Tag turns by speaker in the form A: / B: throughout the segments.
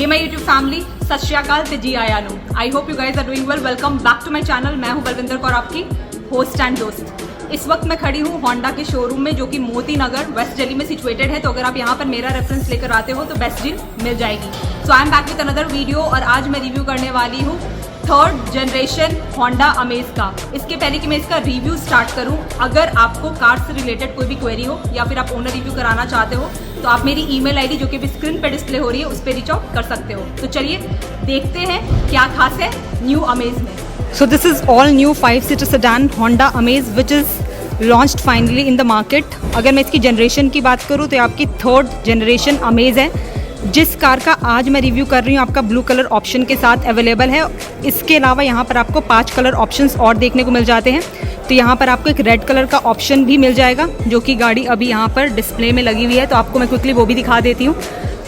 A: ये my YouTube family, सत श्री अकाल ते जी आया नु। I hope you guys are doing well. Welcome back to my channel. मैं हूं बलविंदर कौर, आपकी होस्ट एंड दोस्त। इस वक्त मैं खड़ी हूं होंडा के शोरूम में, जो कि मोती नगर वेस्ट दिल्ली में सिचुएटेड है। तो अगर आप यहां पर मेरा रेफरेंस लेकर आते हो तो बेस्ट डील मिल जाएगी। So I am back with another video और आज मैं रिव्यू करने वाली हूँ थर्ड जनरेशन होंडा अमेज का। इसके पहले कि मैं इसका रिव्यू स्टार्ट करूं, अगर आपको कार से रिलेटेड कोई भी क्वेरी हो या फिर आप ओनर रिव्यू कराना चाहते हो तो आप मेरी ईमेल आईडी जो कि भी स्क्रीन पे डिस्प्ले हो रही है उस पर रीच आउट कर सकते हो। तो चलिए देखते हैं क्या खास है न्यू अमेज में। So this is all new five seater sedan Honda Amaze which is launched finally in the market. अगर मैं इसकी जनरेशन की बात करूँ तो आपकी थर्ड जनरेशन अमेज है। जिस कार का आज मैं रिव्यू कर रही हूँ आपका ब्लू कलर ऑप्शन के साथ अवेलेबल है। इसके अलावा यहाँ पर आपको 5 कलर ऑप्शंस और देखने को मिल जाते हैं। तो यहाँ पर आपको एक रेड कलर का ऑप्शन भी मिल जाएगा, जो कि गाड़ी अभी यहाँ पर डिस्प्ले में लगी हुई है। तो आपको मैं क्विकली वो भी दिखा देती हूँ।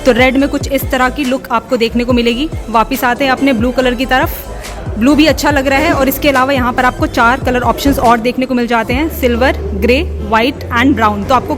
A: तो रेड में कुछ इस तरह की लुक आपको देखने को मिलेगी। वापस आते हैं अपने ब्लू कलर की तरफ। ब्लू भी अच्छा लग रहा है और इसके अलावा यहाँ पर आपको 4 कलर ऑप्शंस और देखने को मिल जाते हैं, silver, grey, white and brown. तो आपको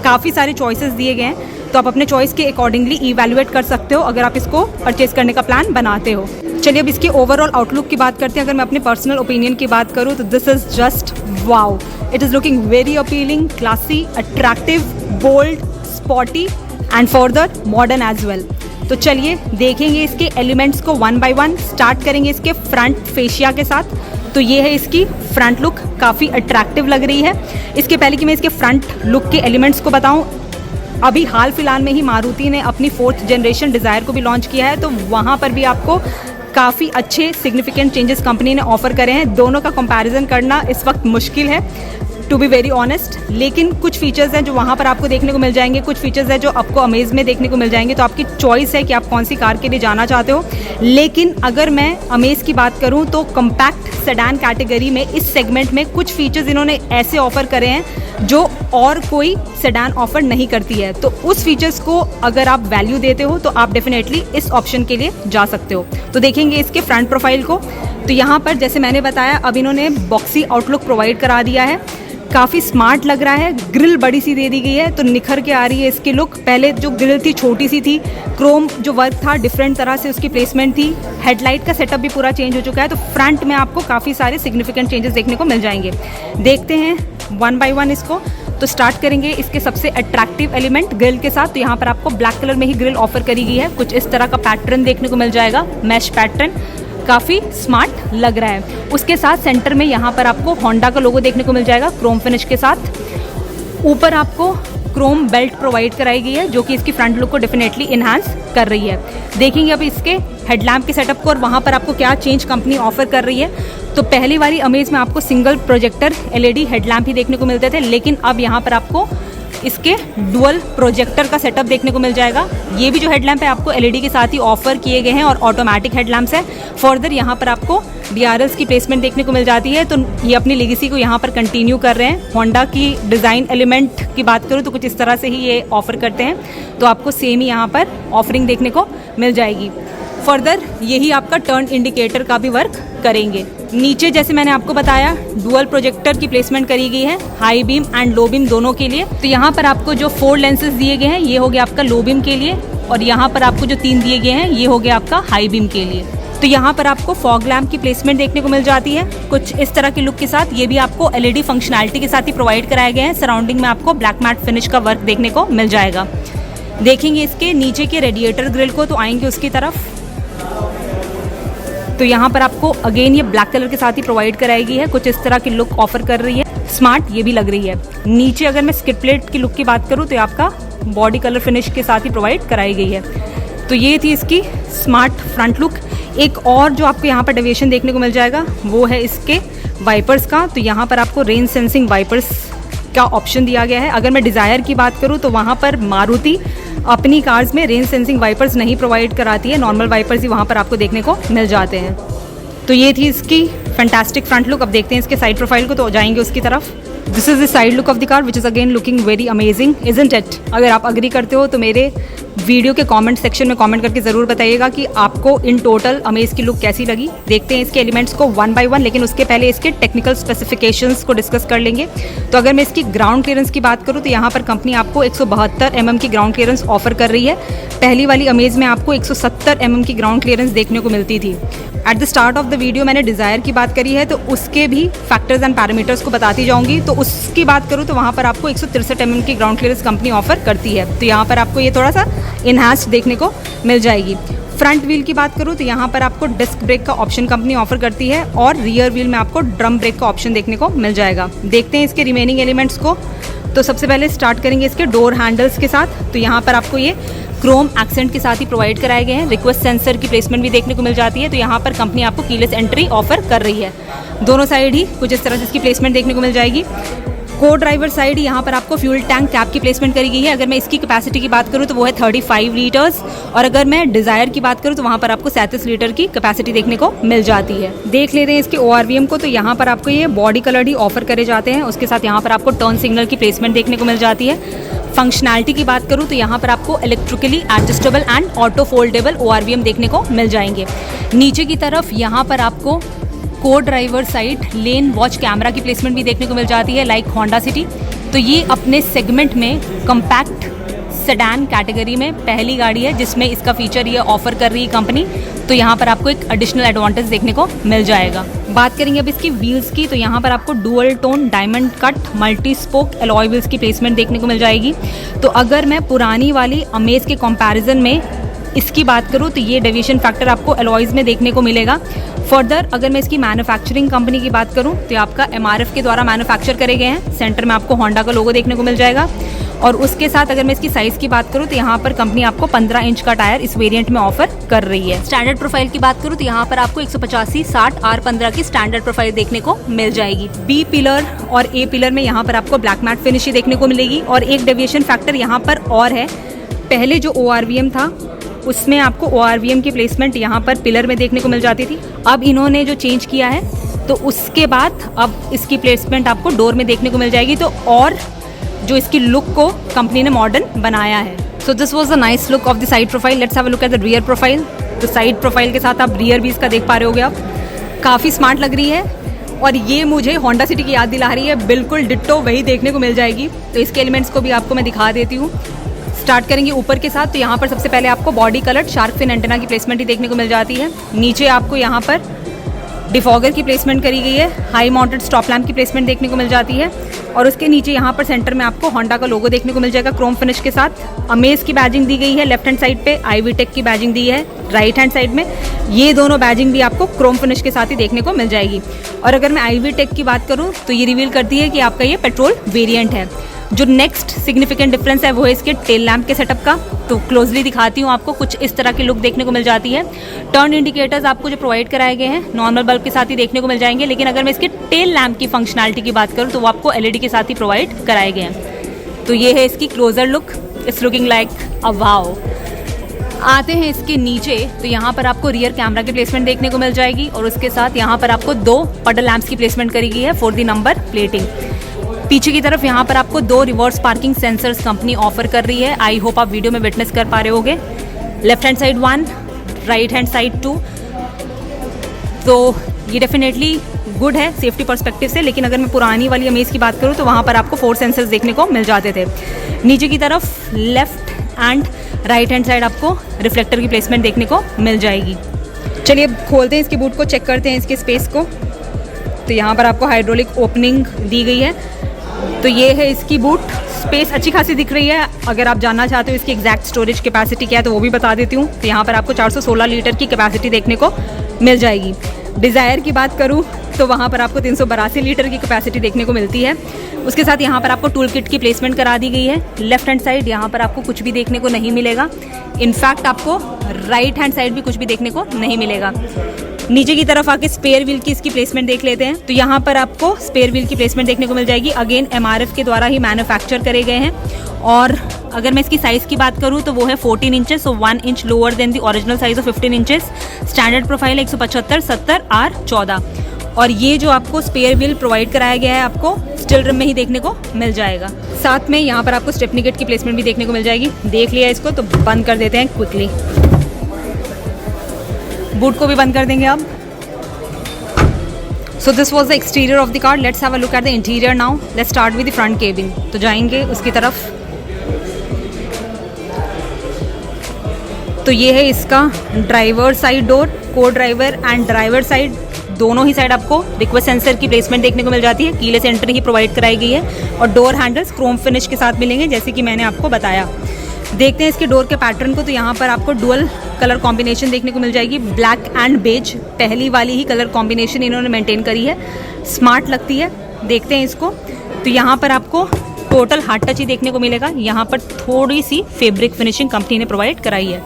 A: काफ़ी सारे चॉइसेस दिए गए हैं, तो आप अपने चॉइस के अकॉर्डिंगली इवैल्यूएट कर सकते हो अगर आप इसको परचेज करने का प्लान बनाते हो। चलिए अब इसकी ओवरऑल आउटलुक की बात करते हैं। अगर मैं अपने पर्सनल ओपिनियन की बात करूँ तो this is just wow. It is looking very appealing, classy, attractive, bold, sporty and further modern as well. तो चलिए देखेंगे इसके एलिमेंट्स को वन बाय वन। स्टार्ट करेंगे इसके फ्रंट फेशिया के साथ। तो ये है इसकी फ्रंट लुक, काफ़ी अट्रैक्टिव लग रही है। इसके पहले कि मैं इसके फ्रंट लुक के एलिमेंट्स को बताऊं, अभी हाल फिलहाल में ही मारुति ने अपनी 4th जनरेशन डिज़ायर को भी लॉन्च किया है। तो वहाँ पर भी आपको काफ़ी अच्छे सिग्निफिकेंट चेंजेस कंपनी ने ऑफर करे हैं। दोनों का कंपैरिजन करना इस वक्त मुश्किल है, टू बी वेरी ऑनेस्ट। लेकिन कुछ फीचर्स हैं जो वहाँ पर आपको देखने को मिल जाएंगे, कुछ फीचर्स हैं जो आपको अमेज में देखने को मिल जाएंगे। तो आपकी चॉइस है कि आप कौन सी कार के लिए जाना चाहते हो। लेकिन अगर मैं अमेज की बात करूँ तो कम्पैक्ट सेडान कैटेगरी में इस सेगमेंट में कुछ फीचर्स इन्होंने ऐसे ऑफर करे हैं जो और कोई सेडान ऑफर नहीं करती है। तो उस फीचर्स को अगर आप वैल्यू देते हो तो आप डेफिनेटली इस ऑप्शन के लिए जा सकते हो। तो देखेंगे इसके फ्रंट प्रोफाइल को। तो यहाँ पर जैसे मैंने बताया, अब इन्होंने बॉक्सी आउटलुक प्रोवाइड करा दिया है। काफ़ी स्मार्ट लग रहा है। ग्रिल बड़ी सी दे दी गई है तो निखर के आ रही है इसकी लुक। पहले जो ग्रिल थी छोटी सी थी, क्रोम जो वर्क था डिफरेंट तरह से उसकी प्लेसमेंट थी। हेडलाइट का सेटअप भी पूरा चेंज हो चुका है। तो फ्रंट में आपको काफ़ी सारे सिग्निफिकेंट चेंजेस देखने को मिल जाएंगे। देखते हैं वन बाय वन इसको। तो स्टार्ट करेंगे इसके सबसे अट्रैक्टिव एलिमेंट ग्रिल के साथ। तो यहाँ पर आपको ब्लैक कलर में ही ग्रिल ऑफर करी गई है। कुछ इस तरह का पैटर्न देखने को मिल जाएगा, मैश पैटर्न, काफ़ी स्मार्ट लग रहा है। उसके साथ सेंटर में यहाँ पर आपको होंडा का लोगो देखने को मिल जाएगा क्रोम फिनिश के साथ। ऊपर आपको क्रोम बेल्ट प्रोवाइड कराई गई है जो कि इसकी फ्रंट लुक को डेफिनेटली इन्हांस कर रही है। देखेंगे अब इसके हेडलैम्प के सेटअप को और वहाँ पर आपको क्या चेंज कंपनी ऑफर कर रही है। तो पहली वाली अमेज में आपको सिंगल प्रोजेक्टर LED हेडलैम्प ही देखने को मिलते थे, लेकिन अब यहाँ पर आपको इसके डुअल प्रोजेक्टर का सेटअप देखने को मिल जाएगा। ये भी जो हेडलैम्प है आपको LED के साथ ही ऑफर किए गए हैं और ऑटोमेटिक हेडलैम्प्स है। फर्दर यहाँ पर आपको DRLs की प्लेसमेंट देखने को मिल जाती है। तो ये अपनी लेगेसी को यहाँ पर कंटिन्यू कर रहे हैं। होंडा की डिज़ाइन एलिमेंट की बात करूँ तो कुछ इस तरह से ही ये ऑफर करते हैं। तो आपको सेम ही यहाँ पर ऑफरिंग देखने को मिल जाएगी। फर्दर यही आपका टर्न इंडिकेटर का भी वर्क करेंगे। नीचे जैसे मैंने आपको बताया डुअल प्रोजेक्टर की प्लेसमेंट करी गई है, high beam and low beam दोनों के लिए। तो यहाँ पर आपको जो 4 लेंसेज दिए गए हैं ये हो गया आपका लो बीम के लिए, और यहाँ पर आपको जो 3 दिए गए हैं ये हो गया आपका हाई बीम के लिए। तो यहाँ पर आपको फॉग लैम्प की प्लेसमेंट देखने को मिल जाती है कुछ इस तरह की लुक के साथ। ये भी आपको LED फंक्शनैलिटी के साथ ही प्रोवाइड कराए गए हैं। सराउंडिंग में आपको ब्लैक मैट फिनिश का वर्क देखने को मिल जाएगा। देखेंगे इसके नीचे के रेडिएटर ग्रिल को, तो आएंगे उसकी तरफ। तो यहाँ पर आपको अगेन ये ब्लैक कलर के साथ ही प्रोवाइड कराई गई है। कुछ इस तरह की लुक ऑफर कर रही है, स्मार्ट ये भी लग रही है। नीचे अगर मैं स्किड प्लेट की लुक की बात करूँ तो ये आपका बॉडी कलर फिनिश के साथ ही प्रोवाइड कराई गई है। तो ये थी इसकी स्मार्ट फ्रंट लुक। एक और जो आपको यहाँ पर डेविएशन देखने को मिल जाएगा वो है इसके वाइपर्स का। तो यहाँ पर आपको रेन सेंसिंग वाइपर्स का ऑप्शन दिया गया है। अगर मैं डिज़ायर की बात करूँ तो वहाँ पर मारुति अपनी कार्स में रेन सेंसिंग वाइपर्स नहीं प्रोवाइड कराती है, नॉर्मल वाइपर्स ही वहाँ पर आपको देखने को मिल जाते हैं। तो ये थी इसकी फैंटास्टिक फ्रंट लुक। अब देखते हैं इसके साइड प्रोफाइल को, तो जाएंगे उसकी तरफ। This is the side look of the car which is again looking very amazing, isn't it? अगर आप अग्री करते हो तो मेरे वीडियो के कमेंट सेक्शन में कमेंट करके ज़रूर बताइएगा कि आपको इन टोटल अमेज की लुक कैसी लगी। देखते हैं इसके एलिमेंट्स को वन बाय वन, लेकिन उसके पहले इसके टेक्निकल स्पेसिफिकेशंस को डिस्कस कर लेंगे। तो अगर मैं इसकी ग्राउंड क्लियरेंस की बात करूँ तो यहाँ पर कंपनी आपको 172 mm की ग्राउंड क्लियरेंस ऑफर कर रही है। पहली वाली अमेज में आपको 170 mm की ग्राउंड क्लियरेंस देखने को मिलती थी। At the start of the video मैंने डिज़ायर की बात करी है, तो उसके भी फैक्टर्स एंड पैरामीटर्स को बताती जाऊंगी। तो उसकी बात करूँ तो वहाँ पर आपको 163 mm की ग्राउंड क्लियरेंस कंपनी ऑफर करती है। तो यहाँ पर आपको ये थोड़ा सा इन्हांस्ड देखने को मिल जाएगी। फ्रंट व्हील की बात करूँ तो यहाँ पर आपको डिस्क ब्रेक का ऑप्शन कंपनी ऑफर करती है और रियर व्हील में आपको ड्रम ब्रेक का ऑप्शन देखने को मिल जाएगा। देखते हैं इसके रिमेनिंग एलिमेंट्स को। तो सबसे पहले स्टार्ट करेंगे इसके डोर हैंडल्स के साथ। तो यहाँ पर आपको ये क्रोम एक्सेंट के साथ ही प्रोवाइड कराए गए हैं। रिक्वेस्ट सेंसर की प्लेसमेंट भी देखने को मिल जाती है। तो यहाँ पर कंपनी आपको कीलेस एंट्री ऑफर कर रही है। दोनों साइड ही कुछ इस तरह से इसकी प्लेसमेंट देखने को मिल जाएगी। को ड्राइवर साइड यहाँ पर आपको फ्यूल टैंक कैप की प्लेसमेंट करी गई है। अगर मैं इसकी कैपेसिटी की बात करूँ तो वो है 35 लीटर्स, और अगर मैं डिज़ायर की बात करूँ तो वहाँ पर आपको 37 लीटर की कैपेसिटी देखने को मिल जाती है। देख लेते हैं इसके ORVM को। तो यहाँ पर आपको ये बॉडी कलर ही ऑफर करे जाते हैं। उसके साथ यहाँ पर आपको टर्न सिग्नल की प्लेसमेंट देखने को मिल जाती है। फंक्शनैलिटी की बात करूँ तो यहाँ पर आपको electrically adjustable and auto foldable ORVM देखने को मिल जाएंगे। नीचे की तरफ यहाँ पर आपको को ड्राइवर साइड लेन वॉच कैमरा की प्लेसमेंट भी देखने को मिल जाती है, लाइक होंडा सिटी। तो ये अपने सेगमेंट में कम्पैक्ट सेडान कैटेगरी में पहली गाड़ी है जिसमें इसका फीचर ये ऑफर कर रही है कंपनी। तो यहाँ पर आपको एक एडिशनल एडवांटेज देखने को मिल जाएगा। बात करेंगे अब इसकी व्हील्स की। तो यहाँ पर आपको dual tone diamond cut multi spoke alloy wheels की प्लेसमेंट देखने को मिल जाएगी। तो अगर मैं पुरानी वाली अमेज के कंपैरिजन में इसकी बात करूँ तो ये डेविएशन फैक्टर आपको एलॉयज़ में देखने को मिलेगा। फर्दर अगर मैं इसकी मैन्युफैक्चरिंग कंपनी की बात करूँ तो आपका MRF के द्वारा मैन्युफैक्चर करे गए हैं। सेंटर में आपको होंडा का लोगो देखने को मिल जाएगा। और उसके साथ अगर मैं इसकी साइज़ की बात करूँ तो यहाँ पर कंपनी आपको 15 इंच का टायर इस वेरिएंट में ऑफर कर रही है। स्टैंडर्ड प्रोफाइल की बात करूँ तो यहाँ पर आपको 185/60 R15 की स्टैंडर्ड प्रोफाइल देखने को मिल जाएगी। B पिलर और A पिलर में यहाँ पर आपको ब्लैक मैट फिनिश देखने को मिलेगी। और एक डेविएशन फैक्टर यहाँ पर और है, पहले जो ORVM था उसमें आपको ORVM की प्लेसमेंट यहाँ पर पिलर में देखने को मिल जाती थी। अब इन्होंने जो चेंज किया है तो उसके बाद अब इसकी प्लेसमेंट आपको डोर में देखने को मिल जाएगी। तो और जो इसकी लुक को कंपनी ने मॉडर्न बनाया है। So this was the nice look of the side profile. Let's have a look at the rear profile. तो साइड प्रोफाइल के साथ आप रियर भी इसका देख पा रहे होगे, आप काफ़ी स्मार्ट लग रही है और ये मुझे होंडा सिटी की याद दिला रही है। बिल्कुल डिट्टो वही देखने को मिल जाएगी। तो इसके एलिमेंट्स को भी आपको मैं दिखा देती हूँ। स्टार्ट करेंगे ऊपर के साथ। तो यहाँ पर सबसे पहले आपको body coloured shark fin antenna की प्लेसमेंट ही देखने को मिल जाती है। नीचे आपको यहाँ पर डिफॉगर की प्लेसमेंट करी गई है। हाई माउंटेड स्टॉप लैम्प की प्लेसमेंट देखने को मिल जाती है। और उसके नीचे यहाँ पर सेंटर में आपको होंडा का लोगो देखने को मिल जाएगा क्रोम फिनिश के साथ। अमेज की बैजिंग दी गई है लेफ्ट हैंड साइड पे, IVTEC की बैजिंग दी है राइट हैंड साइड में। ये दोनों बैजिंग भी आपको क्रोम फिनिश के साथ ही देखने को मिल जाएगी। और अगर मैं IVTEC की बात करूँ तो ये रिवील करती है कि आपका ये पेट्रोल वेरिएंट है। जो नेक्स्ट सिग्निफिकेंट डिफरेंस है वो है इसके टेल लैम्प के सेटअप का। तो क्लोजली दिखाती हूँ आपको, कुछ इस तरह की लुक देखने को मिल जाती है। टर्न इंडिकेटर्स आपको जो प्रोवाइड कराए गए हैं नॉर्मल बल्ब के साथ ही देखने को मिल जाएंगे, लेकिन अगर मैं इसके टेल लैम्प की फंक्शनैलिटी की बात करूँ तो वो आपको LED के साथ ही प्रोवाइड कराए गए हैं। तो ये है इसकी closure look. It's looking like a wow. आते हैं इसके नीचे। तो यहाँ पर आपको रियर कैमरा की प्लेसमेंट देखने को मिल जाएगी और उसके साथ यहाँ पर आपको 2 पडल लैंप्स की प्लेसमेंट करी गई है फॉर द नंबर प्लेटिंग। पीछे की तरफ यहाँ पर आपको 2 reverse parking sensors company offer कर रही है। आई होप आप वीडियो में विटनेस कर पा रहे होगे। Left hand side 1, right hand side 2। तो ये डेफिनेटली गुड है सेफ्टी पर्सपेक्टिव से। लेकिन अगर मैं पुरानी वाली अमेज की बात करूँ तो वहाँ पर आपको 4 सेंसर्स देखने को मिल जाते थे। नीचे की तरफ left and right hand side आपको रिफ्लेक्टर की प्लेसमेंट देखने को मिल जाएगी। चलिए खोलते हैं इसके बूट को, चेक करते हैं इसके स्पेस को। तो यहाँ पर आपको हाइड्रोलिक ओपनिंग दी गई है। तो ये है इसकी बूट। स्पेस अच्छी खासी दिख रही है। अगर आप जानना चाहते हो इसकी एग्जैक्ट स्टोरेज कैपेसिटी क्या है तो वो भी बता देती हूँ। तो यहाँ पर आपको 416 लीटर की कैपेसिटी देखने को मिल जाएगी। डिज़ायर की बात करूँ तो वहाँ पर आपको 382 लीटर की कैपेसिटी देखने को मिलती है। उसके साथ यहाँ पर आपको टूल किट की प्लेसमेंट करा दी गई है। लेफ्ट हैंड साइड यहाँ पर आपको कुछ भी देखने को नहीं मिलेगा। इनफैक्ट आपको राइट हैंड साइड भी कुछ भी देखने को नहीं मिलेगा। नीचे की तरफ आके स्पेयर व्हील की इसकी प्लेसमेंट देख लेते हैं। तो यहाँ पर आपको स्पेयर व्हील की प्लेसमेंट देखने को मिल जाएगी। अगेन MRF के द्वारा ही मैन्युफैक्चर करे गए हैं। और अगर मैं इसकी साइज़ की बात करूँ तो वो है 14 inches, so 1 inch lower than the original size of 15 inches. Standard profile 175/70 R14। और ये जो आपको स्पेयर व्हील प्रोवाइड कराया गया है आपको चिल्ड्रन में ही देखने को मिल जाएगा। साथ में यहाँ पर आपको स्टेपनी किट की प्लेसमेंट भी देखने को मिल जाएगी। देख लिया इसको तो बंद कर देते हैं क्विकली। बूट को भी बंद कर देंगे अब। So this was the exterior of the car. Let's have a look at the interior now. Let's start with the front cabin. तो जाएंगे उसकी तरफ। तो ये है इसका ड्राइवर साइड डोर, को ड्राइवर एंड ड्राइवर साइड दोनों ही साइड आपको रिक्वेस्ट सेंसर की प्लेसमेंट देखने को मिल जाती है। कीलेस एंट्री ही प्रोवाइड कराई गई है और डोर हैंडल्स क्रोम फिनिश के साथ मिलेंगे जैसे कि मैंने आपको बताया। देखते हैं इसके डोर के पैटर्न को। तो यहाँ पर आपको डुअल कलर कॉम्बिनेशन देखने को मिल जाएगी, ब्लैक एंड बेज। पहली वाली ही कलर कॉम्बिनेशन इन्होंने मेंटेन करी है, स्मार्ट लगती है। देखते हैं इसको। तो यहाँ पर आपको टोटल हार्ड टच ही देखने को मिलेगा। यहाँ पर थोड़ी सी फैब्रिक फिनिशिंग कंपनी ने प्रोवाइड कराई है।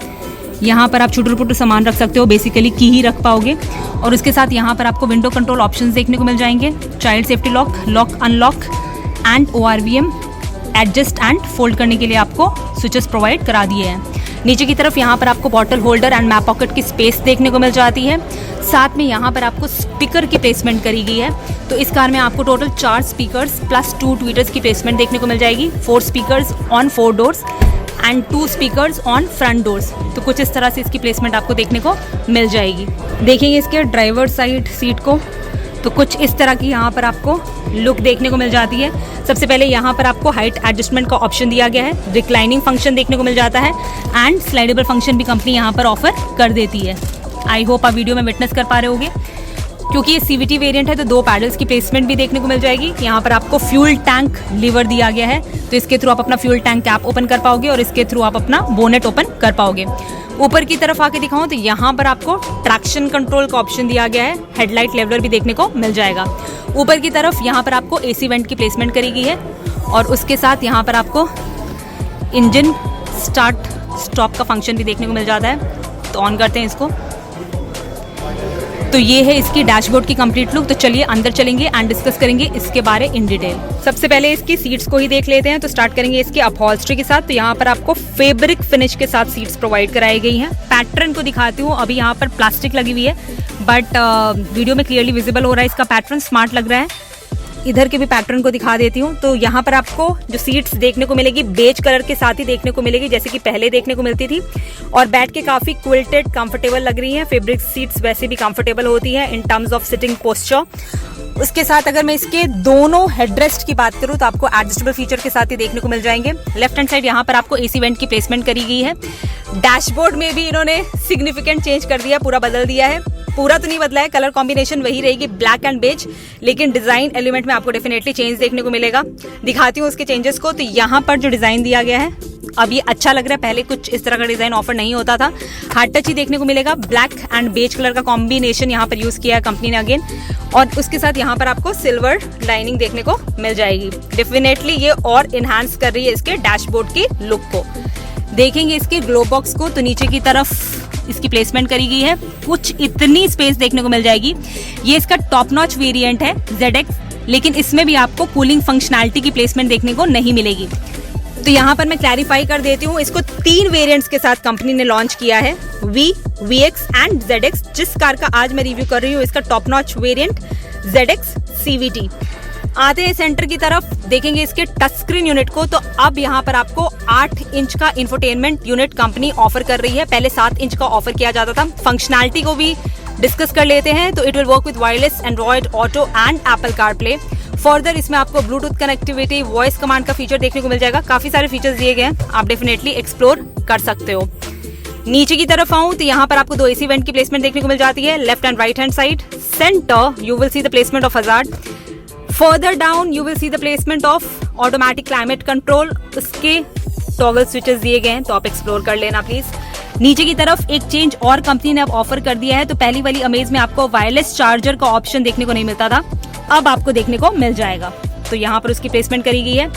A: यहाँ पर आप छुटू पुटू सामान रख सकते हो, बेसिकली की ही रख पाओगे। और उसके साथ यहाँ पर आपको विंडो कंट्रोल ऑप्शंस देखने को मिल जाएंगे, child safety lock, lock unlock and ORVM adjust and fold करने के लिए आपको स्विचेस प्रोवाइड करा दिए हैं। नीचे की तरफ यहाँ पर आपको bottle holder and map pocket की स्पेस देखने को मिल जाती है। साथ में यहाँ पर आपको स्पीकर की प्लेसमेंट करी गई है। तो इस कार में आपको टोटल 4 स्पीकर्स प्लस 2 ट्वीटर्स की प्लेसमेंट देखने को मिल जाएगी। 4 speakers on 4 doors and 2 speakers on front doors. तो कुछ इस तरह से इसकी प्लेसमेंट आपको देखने को मिल जाएगी। देखेंगे इसके ड्राइवर साइड सीट को तो कुछ इस तरह की यहाँ पर आपको लुक देखने को मिल जाती है। सबसे पहले यहाँ पर आपको हाइट एडजस्टमेंट का ऑप्शन दिया गया है, रिक्लाइनिंग फंक्शन देखने को मिल जाता है एंड स्लाइडेबल फंक्शन भी कंपनी यहाँ पर ऑफर कर देती है। आई होप आप वीडियो में विटनेस कर पा रहे होगे। क्योंकि ये CVT वेरिएंट है तो 2 पैडल्स की प्लेसमेंट भी देखने को मिल जाएगी। यहाँ पर आपको फ्यूल टैंक लीवर दिया गया है, तो इसके थ्रू आप अपना फ्यूल टैंक कैप ओपन कर पाओगे और इसके थ्रू आप अपना बोनेट ओपन कर पाओगे। ऊपर की तरफ आके दिखाऊं तो यहाँ पर आपको ट्रैक्शन कंट्रोल का ऑप्शन दिया गया है, हेडलाइट लेवलर भी देखने को मिल जाएगा। ऊपर की तरफ यहाँ पर आपको AC वेंट की प्लेसमेंट करी गई है और उसके साथ यहाँ पर आपको इंजन स्टार्ट स्टॉप का फंक्शन भी देखने को मिल जाता है। तो ऑन करते हैं इसको। तो ये है इसकी डैशबोर्ड की कंप्लीट लुक। तो चलिए अंदर चलेंगे एंड डिस्कस करेंगे इसके बारे इन डिटेल। सबसे पहले इसकी सीट्स को ही देख लेते हैं। तो स्टार्ट करेंगे इसके अपहोल्स्ट्री के साथ। तो यहाँ पर आपको फैब्रिक फिनिश के साथ सीट्स प्रोवाइड कराई गई हैं। पैटर्न को दिखाती हूँ। अभी यहाँ पर प्लास्टिक लगी हुई है बट वीडियो में क्लियरली विजिबल हो रहा है इसका पैटर्न, स्मार्ट लग रहा है। इधर के भी पैटर्न को दिखा देती हूँ। तो यहाँ पर आपको जो सीट्स देखने को मिलेगी बेज कलर के साथ ही देखने को मिलेगी जैसे कि पहले देखने को मिलती थी और बैठ के काफ़ी क्विल्टेड कंफर्टेबल लग रही हैं। फैब्रिक सीट्स वैसे भी कंफर्टेबल होती हैं in terms of sitting posture. उसके साथ अगर मैं इसके दोनों हेडरेस्ट की बात करूँ तो आपको एडजस्टेबल फीचर के साथ ही देखने को मिल जाएंगे। लेफ्ट हैंड साइड यहाँ पर आपको AC वेंट की प्लेसमेंट करी गई है। डैशबोर्ड में भी इन्होंने सिग्निफिकेंट चेंज कर दिया, पूरा बदल दिया है। पूरा तो नहीं बदला है, कलर कॉम्बिनेशन वही रहेगी ब्लैक एंड बेज, लेकिन डिजाइन एलिमेंट में आपको डेफिनेटली चेंज देखने को मिलेगा। दिखाती हूँ उसके चेंजेस को। तो यहाँ पर जो डिजाइन दिया गया है अब ये अच्छा लग रहा है, पहले कुछ इस तरह का डिजाइन ऑफर नहीं होता था। हार्ड टच ही देखने को मिलेगा, ब्लैक एंड बेज कलर का कॉम्बिनेशन यहाँ पर यूज किया है कंपनी ने अगेन। और उसके साथ यहाँ पर आपको सिल्वर लाइनिंग देखने को मिल जाएगी। डेफिनेटली ये और इनहांस कर रही है इसके डैशबोर्ड की लुक को। देखेंगे इसके ग्लो बॉक्स को तो नीचे की तरफ इसकी प्लेसमेंट करी गई है। कुछ इतनी स्पेस देखने को मिल जाएगी। ये इसका टॉप नॉच वेरिएंट है ZX, लेकिन इसमें भी आपको कूलिंग फंक्शनैलिटी की प्लेसमेंट देखने को नहीं मिलेगी। तो यहाँ पर मैं क्लैरिफाई कर देती हूँ, इसको 3 वेरिएंट्स के साथ कंपनी ने लॉन्च किया है, V, VX एंड ZX। जिस कार का आज मैं रिव्यू कर रही हूँ इसका top notch variant ZX CVT। आते हैं सेंटर की तरफ, देखेंगे इसके टच स्क्रीन यूनिट को। तो अब यहाँ पर आपको 8 इंच का इंफोटेनमेंट यूनिट कंपनी ऑफर कर रही है। पहले 7 इंच का ऑफर किया जाता था। फंक्शनैलिटी को भी डिस्कस कर लेते हैं। तो it will work with wireless Android auto and Apple CarPlay. Further इसमें आपको ब्लूटूथ कनेक्टिविटी, वॉइस कमांड का फीचर देखने को मिल जाएगा। काफी सारे फीचर्स दिए गए हैं, आप डेफिनेटली एक्सप्लोर कर सकते हो। नीचे की तरफ आऊं तो यहाँ पर आपको 2 AC वेंट की प्लेसमेंट देखने को मिल जाती है, left and right hand side. Centre you will see the placement of hazard. Further down you will see the placement of automatic climate control. उसके टॉगल स्विचेस दिए गए हैं, तो आप एक्सप्लोर कर लेना प्लीज। नीचे की तरफ एक चेंज और कंपनी ने अब ऑफर कर दिया है। तो पहली वाली अमेज में आपको वायरलेस चार्जर का ऑप्शन देखने को नहीं मिलता था, अब आपको देखने को मिल जाएगा। तो यहाँ पर उसकी प्लेसमेंट करी गई है।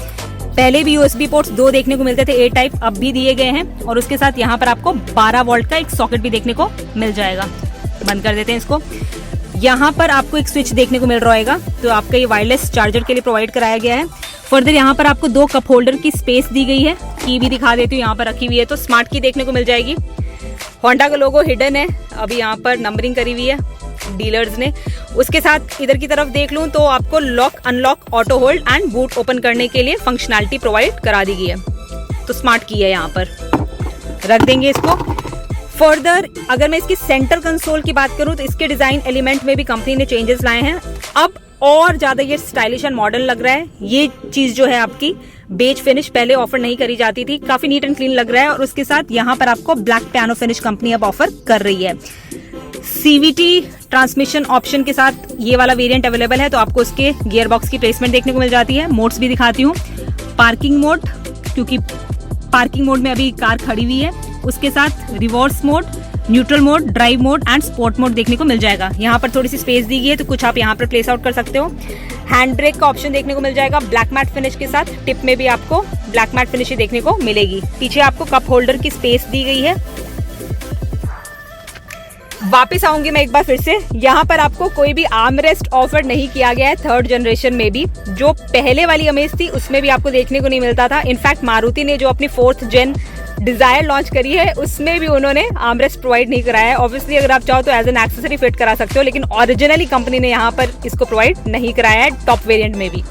A: पहले भी USB पोर्ट्स 2 देखने को मिलते थे, A टाइप, अब भी दिए गए हैं। और उसके साथ यहाँ पर आपको 12 वोल्ट का एक सॉकेट भी देखने को मिल जाएगा। बंद कर देते हैं इसको। यहाँ पर आपको एक स्विच देखने को मिल रहा होगा, तो आपका ये वायरलेस चार्जर के लिए प्रोवाइड कराया गया है। फर्दर यहाँ पर आपको 2 कप होल्डर की स्पेस दी गई है। की भी दिखा देती हूँ, यहाँ पर रखी हुई है। तो स्मार्ट की देखने को मिल जाएगी। होंडा का लोगो हिडन है, अभी यहाँ पर नंबरिंग करी हुई है डीलर्स ने। उसके साथ इधर की तरफ देख लूँ तो आपको lock unlock auto hold and boot open करने के लिए फंक्शनैलिटी प्रोवाइड करा दी गई है। तो स्मार्ट की है, यहाँ पर रख देंगे इसको। फर्दर अगर मैं इसकी सेंटर कंसोल की बात करूं तो इसके डिजाइन एलिमेंट में भी कंपनी ने चेंजेस लाए हैं। अब और ज्यादा ये स्टाइलिश एंड मॉडर्न लग रहा है। ये चीज जो है आपकी बेज फिनिश पहले ऑफर नहीं करी जाती थी, काफी नीट एंड क्लीन लग रहा है। और उसके साथ यहाँ पर आपको ब्लैक पियानो फिनिश कंपनी अब ऑफर कर रही है। सीवीटी ट्रांसमिशन ऑप्शन के साथ ये वाला वेरिएंट अवेलेबल है, तो आपको उसके गियर बॉक्स की प्लेसमेंट देखने को मिल जाती है। मोड्स भी दिखाती हूँ। पार्किंग मोड, क्योंकि पार्किंग मोड में अभी कार खड़ी हुई है, उसके साथ reverse mode, neutral mode, drive mode and sport mode देखने को मिल जाएगा। यहाँ पर थोड़ी सी स्पेस दी गई है, तो कुछ आप यहाँ पर प्लेस आउट कर सकते हो। हैंड ब्रेक का ऑप्शन देखने को मिल जाएगा ब्लैक मैट फिनिश के साथ। टिप में भी आपको ब्लैक मैट फिनिश देखने को मिलेगी। पीछे आपको कप होल्डर की स्पेस दी गई है। वापस आऊंगी मैं एक बार फिर से, यहाँ पर आपको कोई भी आर्मरेस्ट ऑफर नहीं किया गया है। थर्ड जनरेशन में भी जो पहले वाली अमेज थी उसमें भी आपको देखने को नहीं मिलता था। इनफैक्ट मारुति ने जो अपनी 4th जेन डिजायर लॉन्च करी है उसमें भी उन्होंने आर्मरेस्ट प्रोवाइड नहीं कराया है। ऑब्वियसली अगर आप चाहो तो एज एन एक्सेसरी फिट करा सकते हो, लेकिन ओरिजिनली कंपनी ने यहाँ पर इसको प्रोवाइड नहीं कराया है टॉप वेरिएंट में भी।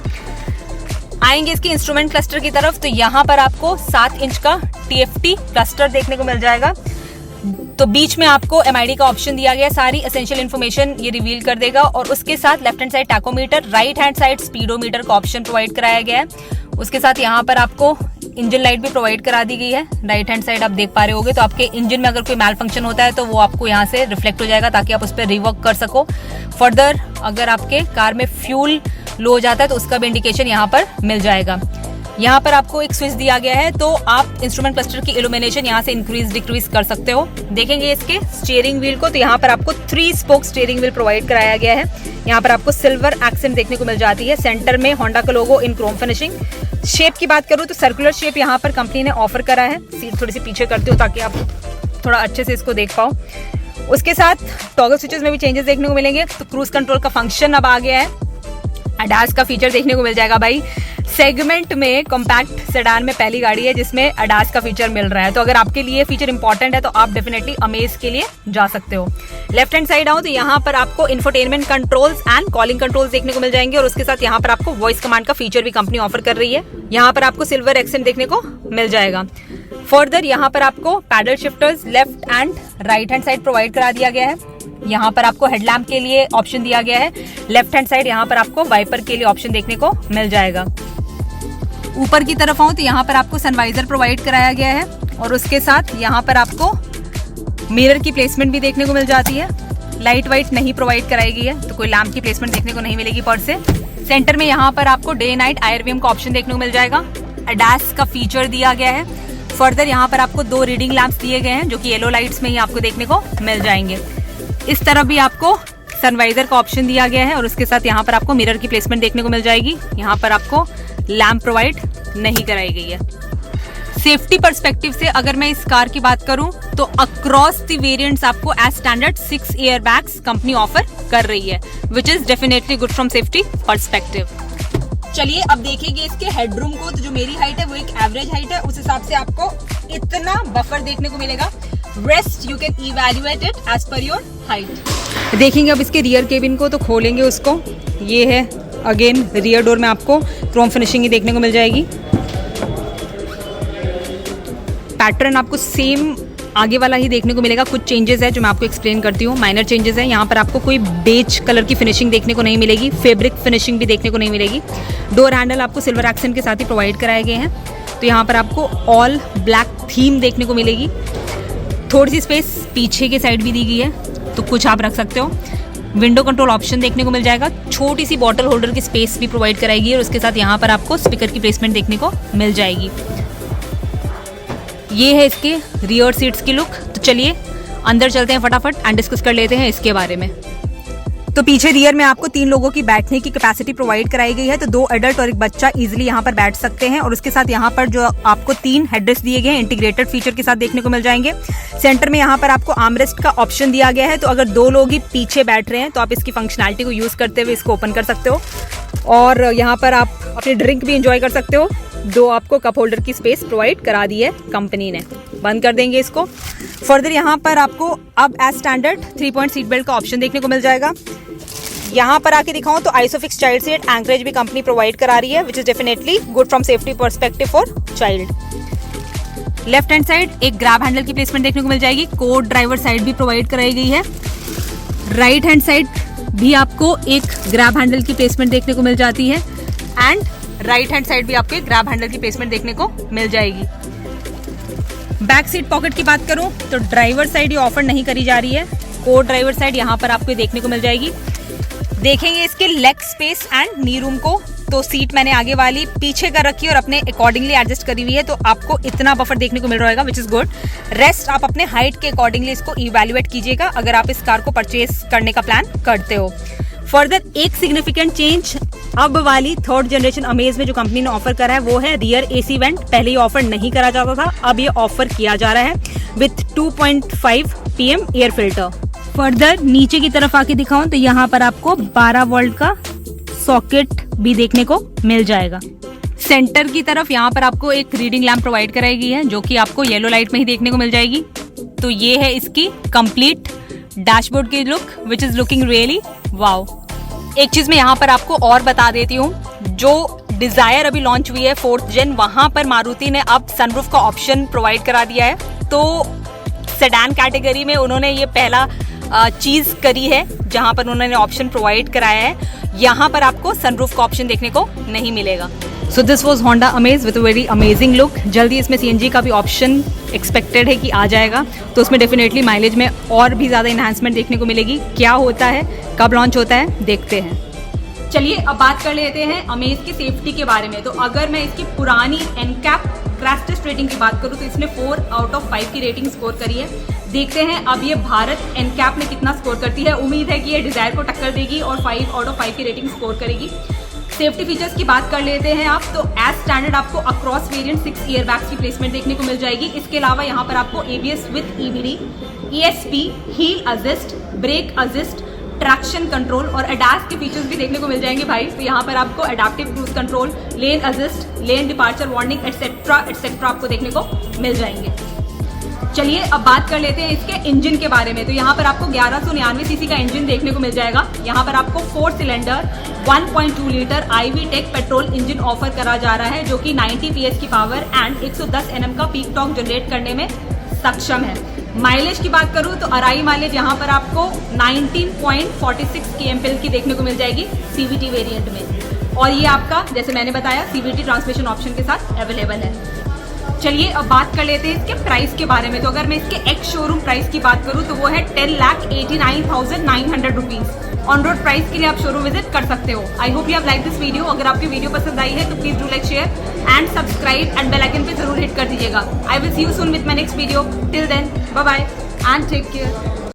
A: आएंगे इसके इंस्ट्रूमेंट क्लस्टर की तरफ, तो यहाँ पर आपको 7 इंच का TFT क्लस्टर देखने को मिल जाएगा। तो बीच में आपको MID का ऑप्शन दिया गया है। सारी एसेंशियल इन्फॉर्मेशन ये रिवील कर देगा। और उसके साथ left hand side tachometer, right hand side speedometer का ऑप्शन प्रोवाइड कराया गया है। उसके साथ यहाँ पर आपको इंजन लाइट भी प्रोवाइड करा दी गई है। राइट हैंड साइड आप देख पा रहे होगे, तो आपके इंजन में अगर कोई मैल फंक्शन होता है तो वो आपको यहाँ से रिफ्लेक्ट हो जाएगा, ताकि आप उस पर रिवर्क कर सको। फर्दर अगर आपके कार में फ्यूल लो हो जाता है तो उसका भी इंडिकेशन यहाँ पर मिल जाएगा। यहाँ पर आपको एक स्विच दिया गया है, तो आप इंस्ट्रूमेंट क्लस्टर की इल्यूमिनेशन यहाँ से इंक्रीज डिक्रीज कर सकते हो। देखेंगे इसके स्टीयरिंग व्हील को, तो यहाँ पर आपको 3 स्पोक स्टीयरिंग व्हील प्रोवाइड कराया गया है। यहाँ पर आपको सिल्वर एक्सेंट देखने को मिल जाती है। सेंटर में होंडा का लोगो इन क्रोम फिनिशिंग। शेप की बात करूँ तो सर्कुलर शेप यहाँ पर कंपनी ने ऑफर करा है। सीट थोड़ी सी पीछे करती हो ताकि आप थोड़ा अच्छे से इसको देख पाओ। उसके साथ टॉगल स्विचेस में भी चेंजेस देखने को मिलेंगे। तो क्रूज कंट्रोल का फंक्शन अब आ गया है। अडास का फीचर देखने को मिल जाएगा। भाई सेगमेंट में कॉम्पैक्ट सेडान में पहली गाड़ी है जिसमें अडास का फीचर मिल रहा है, तो अगर आपके लिए फीचर इंपॉर्टेंट है तो आप डेफिनेटली अमेज के लिए जा सकते हो। लेफ्ट हैंड साइड आओ तो यहाँ पर आपको infotainment controls and calling controls देखने को मिल जाएंगे। और उसके साथ यहाँ पर आपको वॉइस कमांड का फीचर भी कंपनी ऑफर कर रही है। यहाँ पर आपको सिल्वर एक्सेंट देखने को मिल जाएगा। फर्दर यहाँ पर आपको paddle shifters left and right hand side provide करा दिया गया है। यहाँ पर आपको हेडलैम्प के लिए ऑप्शन दिया गया है। लेफ्ट हैंड साइड यहाँ पर आपको वाइपर के लिए ऑप्शन देखने को मिल जाएगा। ऊपर की तरफ आऊँ तो यहाँ पर आपको सनवाइजर प्रोवाइड कराया गया है। और उसके साथ यहाँ पर आपको मिरर की प्लेसमेंट भी देखने को मिल जाती है। लाइट वाइट नहीं प्रोवाइड कराई गई है, तो कोई लैम्प की प्लेसमेंट देखने को नहीं मिलेगी पर से। सेंटर में यहाँ पर आपको डे नाइट IRVM का ऑप्शन देखने को मिल जाएगा। अडास का फीचर दिया गया है। फर्दर यहाँ पर आपको 2 रीडिंग लैंप्स दिए गए हैं जो कि येलो लाइट्स में ही आपको देखने को मिल जाएंगे। इस तरफ भी आपको सनवाइजर का ऑप्शन दिया गया है। और उसके साथ यहाँ पर आपको मिरर की प्लेसमेंट देखने को मिल जाएगी। यहाँ पर आपको लैम्प प्रोवाइड नहीं कराई गई है। सेफ्टी पर्सपेक्टिव से अगर मैं इस कार की बात करूं तो अक्रॉस द वेरिएंट्स आपको as standard 6 air bags company offer कर रही है, which is definitely good from safety perspective. चलिए अब देखेंगे इसके हेडरूम को। तो जो मेरी हाइट है वो एक एवरेज हाइट है, उस हिसाब से आपको इतना बफर देखने को मिलेगा। Rest you can evaluate it as per your height. देखेंगे अब इसके रियर केबिन को, तो खोलेंगे उसको। ये है अगेन रियर डोर में आपको क्रोम फिनिशिंग ही देखने को मिल जाएगी। पैटर्न आपको सेम आगे वाला ही देखने को मिलेगा। कुछ चेंजेस है जो मैं आपको एक्सप्लेन करती हूँ। माइनर चेंजेस है। यहाँ पर आपको कोई बेज कलर की फिनिशिंग देखने को नहीं मिलेगी। फैब्रिक फिनिशिंग भी देखने को नहीं मिलेगी। डोर हैंडल आपको सिल्वर एक्सेंट के साथ ही प्रोवाइड कराए गए हैं। तो यहाँ पर आपको ऑल ब्लैक थीम देखने को मिलेगी। थोड़ी सी स्पेस पीछे के साइड भी दी गई है, तो कुछ आप रख सकते हो। विंडो कंट्रोल ऑप्शन देखने को मिल जाएगा। छोटी सी बॉटल होल्डर की स्पेस भी प्रोवाइड कराएगी। और उसके साथ यहाँ पर आपको स्पीकर की प्लेसमेंट देखने को मिल जाएगी। ये है इसके रियर सीट्स की लुक। तो चलिए अंदर चलते हैं फटाफट एंड डिस्कस कर लेते हैं इसके बारे में। तो पीछे रियर में आपको 3 लोगों की बैठने की कैपेसिटी प्रोवाइड कराई गई है। तो 2 एडल्ट और एक बच्चा इजीली यहाँ पर बैठ सकते हैं। और उसके साथ यहाँ पर जो आपको 3 हेडरेस्ट दिए गए हैं इंटीग्रेटेड फीचर के साथ देखने को मिल जाएंगे। सेंटर में यहाँ पर आपको आर्मरेस्ट का ऑप्शन दिया गया है। तो अगर 2 लोग ही पीछे बैठ रहे हैं तो आप इसकी फंक्शनैलिटी को यूज करते हुए इसको ओपन कर सकते हो। और यहाँ पर आप अपनी ड्रिंक भी इंजॉय कर सकते हो। 2 आपको कप होल्डर की स्पेस प्रोवाइड करा दी है कंपनी ने। बंद कर देंगे इसको। फर्दर यहाँ पर आपको अब as standard 3 point seat belt का ऑप्शन देखने को मिल जाएगा। यहाँ पर आके दिखाऊं तो आइसोफिक्स चाइल्ड सीट एंकरेज भी कंपनी प्रोवाइड करा रही है, which is definitely good from safety perspective for child. Left hand side एक ग्रैब हैंडल की प्लेसमेंट देखने को मिल जाएगी, कोड ड्राइवर साइड भी प्रोवाइड कराई गई है। राइट हैंड साइड भी आपको एक ग्रैब हैंडल की प्लेसमेंट देखने को मिल जाती है एंड राइट हैंड साइड भी आपको एक ग्रैब हैंडल की प्लेसमेंट देखने को मिल जाएगी। बैक सीट पॉकेट की बात करूं तो ड्राइवर साइड ये ऑफर नहीं करी जा रही है, कोड ड्राइवर साइड यहाँ पर आपको देखने को मिल जाएगी। देखेंगे इसके leg space and knee room को, तो सीट मैंने आगे वाली पीछे कर रखी है और अपने अकॉर्डिंगली एडजस्ट करी हुई है, तो आपको इतना बफर देखने को मिल रहा है, विच इज गुड। रेस्ट आप अपने हाइट के अकॉर्डिंगली इसको इवैल्यूएट कीजिएगा अगर आप इस कार को परचेज करने का प्लान करते हो। फर्दर एक सिग्निफिकेंट चेंज अब वाली थर्ड जनरेशन अमेज में जो कंपनी ने ऑफर करा है वो है रियर एसी वेंट। पहले ये ऑफर नहीं करा जाता था, अब ये ऑफर किया जा रहा है with 2.5 pm air filter. Further नीचे की तरफ आके दिखाऊं तो यहाँ पर आपको 12 वोल्ट का सॉकेट भी देखने को मिल जाएगा। सेंटर की तरफ यहाँ पर आपको एक रीडिंग लैम्प प्रोवाइड कराई गई है जो कि आपको येलो लाइट में ही देखने को मिल जाएगी। तो ये है इसकी कंप्लीट डैशबोर्ड की look, which is looking really wow. एक चीज मैं यहाँ पर आपको और बता देती हूँ, जो डिजायर अभी लॉन्च हुई है 4th जेन, वहां पर मारुति ने अब सनरूफ का ऑप्शन प्रोवाइड करा दिया है। तो सेडान कैटेगरी में उन्होंने ये पहला चीज करी है जहां पर उन्होंने ऑप्शन प्रोवाइड कराया है, यहाँ पर आपको सनरूफ का ऑप्शन देखने को नहीं मिलेगा। So this was Honda amaze with a very amazing look. जल्दी इसमें CNG का भी ऑप्शन एक्सपेक्टेड है कि आ जाएगा, तो उसमें डेफिनेटली माइलेज में और भी ज़्यादा इन्हांसमेंट देखने को मिलेगी। क्या होता है, कब लॉन्च होता है, देखते हैं। चलिए अब बात कर लेते हैं अमेज की सेफ्टी के बारे में। तो अगर मैं इसकी पुरानी एनकैप क्रैश टेस्ट रेटिंग की बात करूँ तो इसने 4 out of 5 की रेटिंग स्कोर करी है। देखते हैं अब ये भारत एनकैप में कितना स्कोर करती है। उम्मीद है कि ये डिजायर को टक्कर देगी और 5 out of 5 की रेटिंग स्कोर करेगी। सेफ्टी फीचर्स की बात कर लेते हैं आप, तो एज स्टैंडर्ड आपको अक्रॉस वेरिएंट 6 ईयर बैग्स की प्लेसमेंट देखने को मिल जाएगी। इसके अलावा यहाँ पर आपको ABS with EBD, ESP, hill assist, brake assist, traction control और ADAS के फीचर्स भी देखने को मिल जाएंगे भाई। तो यहाँ पर आपको एडाप्टिव क्रूज कंट्रोल, लेन assist, lane departure warning etcetera आपको देखने को मिल जाएंगे। चलिए अब बात कर लेते हैं इसके इंजन के बारे में। तो यहाँ पर आपको 1199 सीसी का इंजन देखने को मिल जाएगा। यहाँ पर आपको 4 cylinder 1.2 litre IV tech petrol engine offer करा जा रहा है, जो कि 90 PS की पावर एंड 110 Nm का पीक टॉर्क जनरेट करने में सक्षम है। माइलेज की बात करूँ तो अराई माइलेज यहाँ पर आपको 19.46 kmpl की देखने को मिल जाएगी CVT वेरिएंट में, और ये आपका जैसे मैंने बताया CVT ट्रांसमिशन ऑप्शन के साथ अवेलेबल है। चलिए अब बात कर लेते हैं इसके प्राइस के बारे में। तो अगर मैं इसके एक्स शोरूम प्राइस की बात करूं तो वो है 10,89,900 रुपीज। ऑन रोड प्राइस के लिए आप शोरूम विजिट कर सकते हो। I hope you have like this video. अगर आपकी वीडियो पसंद आई है तो please do like, share and subscribe and bell icon पे जरूर हिट कर दीजिएगा। I will see you soon with my next video. Till then bye bye and take care.